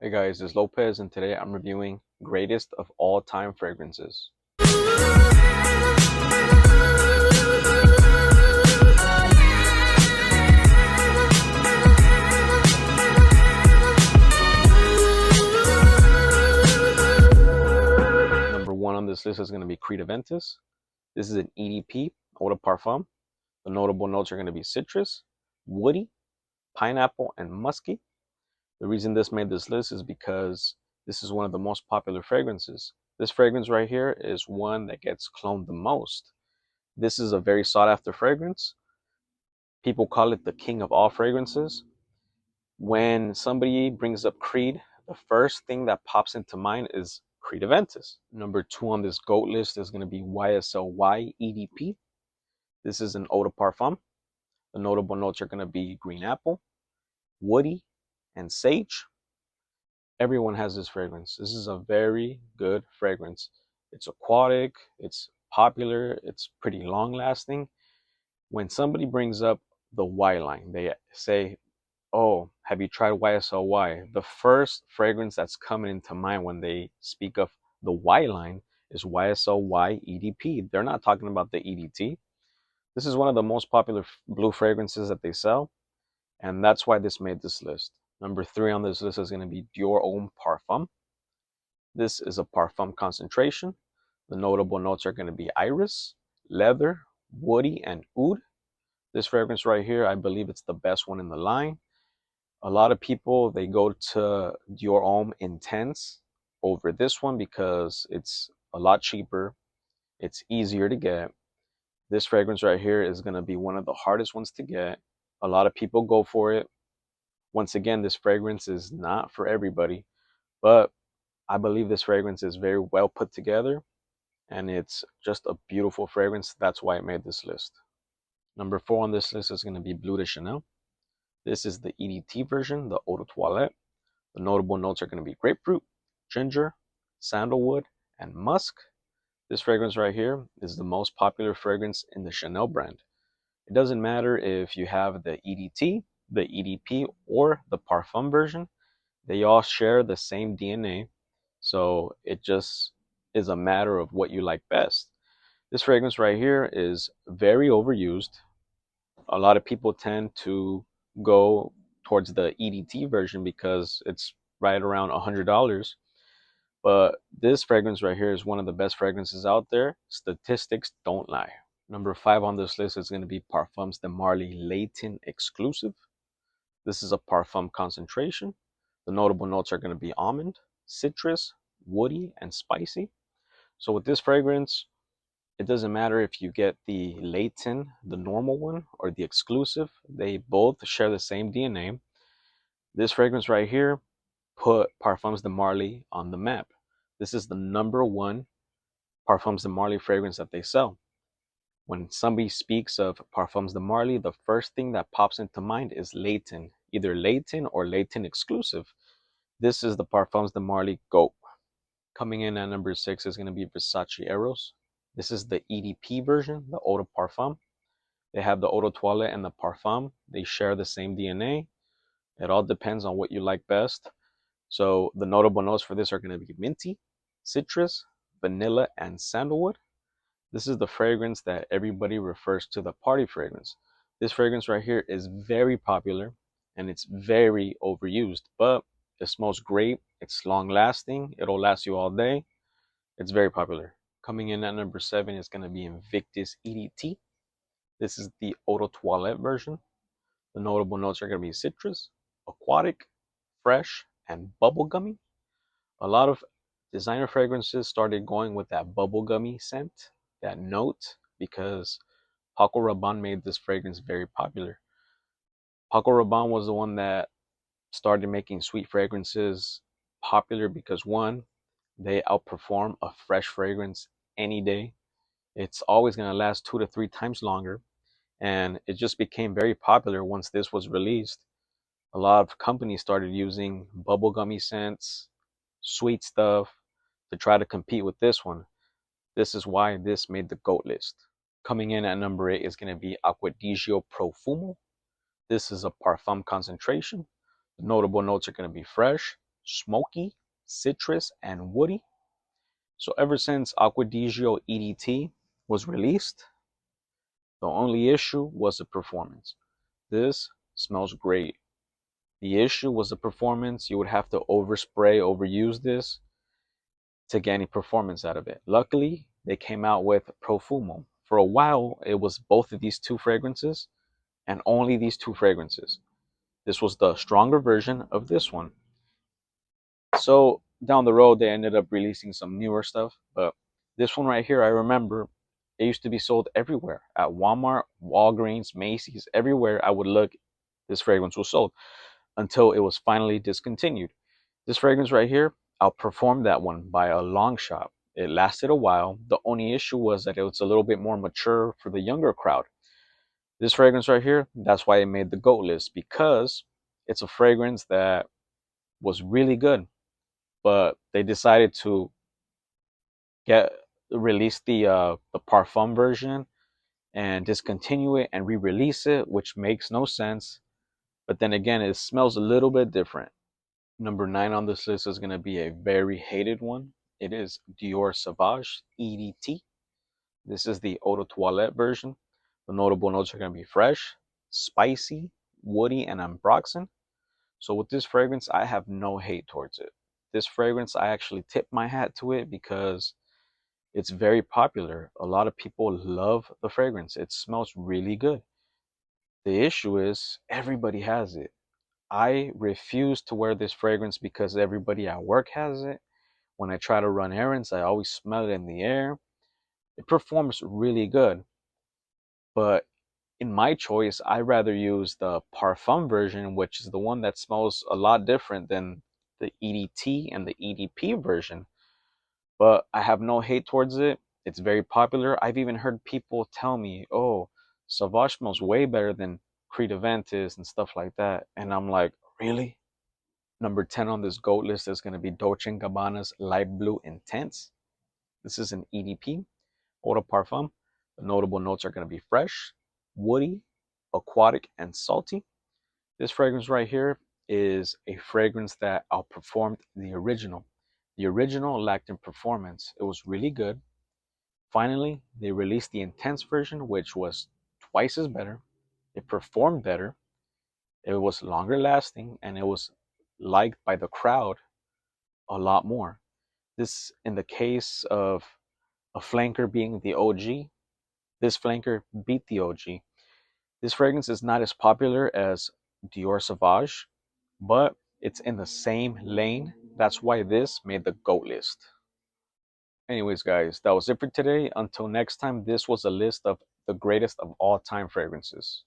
Hey guys, it's Lopez and today I'm reviewing greatest of all time fragrances. Number one on this list is going to be Creed Aventus. This is an EDP, Eau de Parfum. The notable notes are going to be citrus, woody, pineapple, and musky. The reason this made this list is because this is one of the most popular fragrances. This fragrance right here is one that gets cloned the most. This is a very sought after fragrance. People call it the king of all fragrances. When somebody brings up Creed, the first thing that pops into mind is Creed Aventus. Number two on this GOAT list is going to be YSL EDP. This is an Eau de Parfum. The notable notes are going to be green apple, woody, and sage. Everyone has this fragrance. This is a very good fragrance. It's aquatic, it's popular, it's pretty long lasting. When somebody brings up the Y line, they say, oh, have you tried YSL? The first fragrance that's coming into mind when they speak of the Y line is YSL EDP. They're not talking about the EDT. This is one of the most popular blue fragrances that they sell, and that's why this made this list. Number three on this list is going to be Dior Homme Parfum. This is a parfum concentration. The notable notes are going to be iris, leather, woody, and oud. This fragrance right here, I believe it's the best one in the line. A lot of people, they go to Dior Homme Intense over this one because it's a lot cheaper. It's easier to get. This fragrance right here is going to be one of the hardest ones to get. A lot of people go for it. Once again, this fragrance is not for everybody, but I believe this fragrance is very well put together and it's just a beautiful fragrance. That's why it made this list. Number four on this list is going to be Bleu de Chanel. This is the EDT version, the Eau de Toilette. The notable notes are going to be grapefruit, ginger, sandalwood, and musk. This fragrance right here is the most popular fragrance in the Chanel brand. It doesn't matter if you have the EDT, the EDP, or the Parfum version. They all share the same DNA. So it just is a matter of what you like best. This fragrance right here is very overused. A lot of people tend to go towards the EDT version because it's right around $100. But this fragrance right here is one of the best fragrances out there. Statistics don't lie. Number five on this list is going to be Parfums de Marly Layton Exclusive. This is a parfum concentration. The notable notes are going to be almond, citrus, woody, and spicy. So with this fragrance, it doesn't matter if you get the Layton, the normal one, or the exclusive. They both share the same DNA. This fragrance right here put Parfums de Marly on the map. This is the number one Parfums de Marly fragrance that they sell. When somebody speaks of Parfums de Marly, the first thing that pops into mind is Layton, either Layton or Layton exclusive. This is the Parfums de Marly GOAT. Coming in at number six is going to be Versace Aros. This is the EDP version, the Eau de Parfum. They have the Eau de Toilette and the Parfum. They share the same DNA. It all depends on what you like best. So the notable notes for this are going to be minty, citrus, vanilla, and sandalwood. This is the fragrance that everybody refers to the party fragrance. This fragrance right here is very popular and it's very overused, but it smells great. It's long lasting. It'll last you all day. It's very popular. Coming in at number seven is going to be Invictus EDT. This is the Eau de Toilette version. The notable notes are going to be citrus, aquatic, fresh, and bubblegummy. A lot of designer fragrances started going with that bubblegummy scent, that note, because Paco Rabanne made this fragrance very popular. Paco Rabanne was the one that started making sweet fragrances popular because one, they outperform a fresh fragrance any day. It's always going to last 2 to 3 times longer. And it just became very popular once this was released. A lot of companies started using bubblegummy scents, sweet stuff to try to compete with this one. This is why this made the GOAT list. Coming in at number 8 is going to be AQUA DIGIO Profumo. This is a parfum concentration. The notable notes are going to be fresh, smoky, citrus, and woody. So ever since AQUA DIGIO EDT was released, the only issue was the performance. This smells great. The issue was the performance. You would have to overspray, overuse this to get any performance out of it. Luckily, they came out with Profumo. For a while, it was both of these two fragrances and only these two fragrances. This was the stronger version of this one. So down the road, they ended up releasing some newer stuff. But this one right here, I remember it used to be sold everywhere at Walmart, Walgreens, Macy's, everywhere I would look, this fragrance was sold until it was finally discontinued. This fragrance right here outperformed that one by a long shot. It lasted a while. The only issue was that it was a little bit more mature for the younger crowd. This fragrance right here, that's why it made the GOAT list, because it's a fragrance that was really good, but they decided to get release the Parfum version and discontinue it and re-release it, which makes no sense. But then again, it smells a little bit different. Number 9 on this list is going to be a very hated one. It is Dior Sauvage EDT. This is the Eau de Toilette version. The notable notes are going to be fresh, spicy, woody, and ambroxan. So with this fragrance, I have no hate towards it. This fragrance, I actually tip my hat to it because it's very popular. A lot of people love the fragrance. It smells really good. The issue is everybody has it. I refuse to wear this fragrance because everybody at work has it. When I try to run errands, I always smell it in the air. It performs really good. But in my choice, I rather use the Parfum version, which is the one that smells a lot different than the EDT and the EDP version. But I have no hate towards it. It's very popular. I've even heard people tell me, oh, Sauvage smells way better than Creed Aventus and stuff like that. And I'm like, really? Number 10 on this GOAT list is going to be Dolce Gabbana's Light Blue Intense. This is an EDP, Eau de Parfum. The notable notes are going to be fresh, woody, aquatic, and salty. This fragrance right here is a fragrance that outperformed the original. The original lacked in performance. It was really good. Finally, they released the Intense version, which was twice as better. It performed better. It was longer lasting, and it was liked by the crowd a lot more. This, in the case of a flanker being the OG, this flanker beat the OG. This fragrance is not as popular as Dior Sauvage, but it's in the same lane. That's why this made the GOAT list. Anyways, guys, that was it for today. Until next time, this was a list of the greatest of all time fragrances.